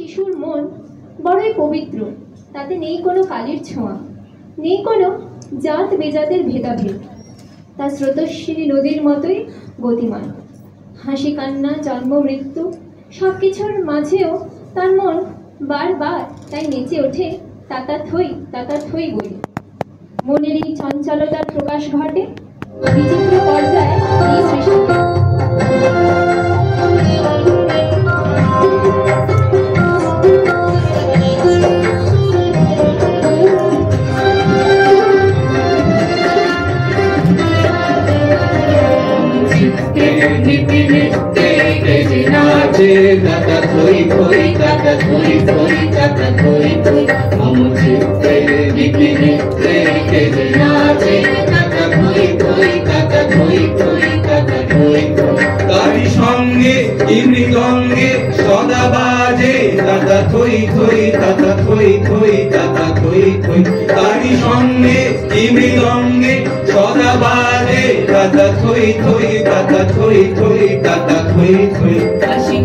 শিশুর মন বড়ই পবিত্র, তাতে নেই কোনো কালির ছোঁয়া, নেই কোনো জাত বেজাতের ভেদাভেদ। তা স্রোতস্বিনী নদীর মতোই গতিমান। হাসি কান্না জন্ম মৃত্যু সব কিছুর মাঝেও তার মন বারবার তাই নেচে ওঠে তাতা থই বলে। মনের এই চঞ্চলতার প্রকাশ ঘটে বিচিত্র পর্যায়ে এই সৃষ্টিতে। Tata thoi thoi, tata thoi thoi, tata thoi thoi. Mama chitte nipi nitte keje nache. Tata thoi thoi, tata thoi thoi, tata thoi thoi. Kari songe imri gonge soda baje. Tata thoi thoi, tata thoi thoi, tata thoi thoi. Kari songe imri gonge soda baje. Tata thoi thoi, tata thoi thoi, tata thoi thoi.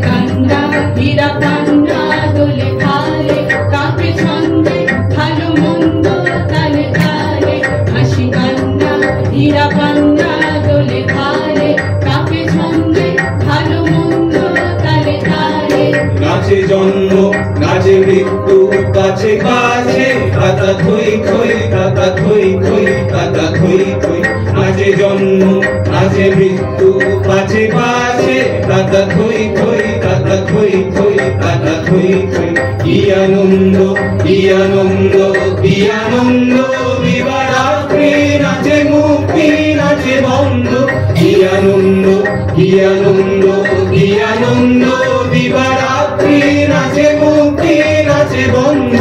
কান্দা হীরা কান্না দোলে তালে কাঁপে ছন্দে ভালো মন্দ তালে তালে। হাসি কান্না হীরা কান্না দোলে তালে কাঁপে ছন্দে ভালো মন্দ তালে তালে। নাচে জন্ম নাচে মৃত্যু কাছে কাছে তাতা থই থই, তাতা থই থই, তাতা থই থই। নাচে জন্ম নাচে মৃত্যু কাছে কাছে তাতা থই থই, তাতা থই থই, তাতা থই থই। কি আনন্দ কি আনন্দ কি আনন্দ দিবারাত্রি নাচে মুক্তি নাচে বন্ধ। কি আনন্দ কি আনন্দ কি আনন্দ দিবারাত্রি নাচে মুক্তি নাচে বন্ধ।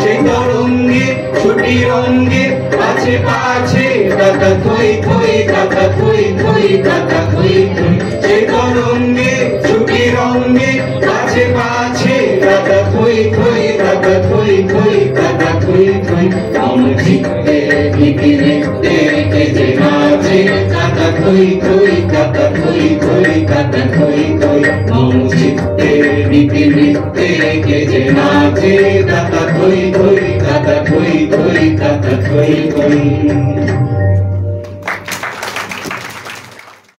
সে তরঙ্গে ছুটি রঙ্গে আছে পাছে তাতা থই থই, তাতা থই থই, তাতা থই থই। সে তরঙ্গে ছুটি রঙ্গে আছে পাছে তাতা থই থই, তাতা থই থই, তাতা থই থই। মম চিত্তে নিপি নিত্যে কেজে নাচে তাতা থই থই, তাতা থই থই, তাতা থই থই। মম চিত্তে নিপি নিত্যে কেজে নাচে তাতা থই থই, তাতা থই থই, তাতা থই থই।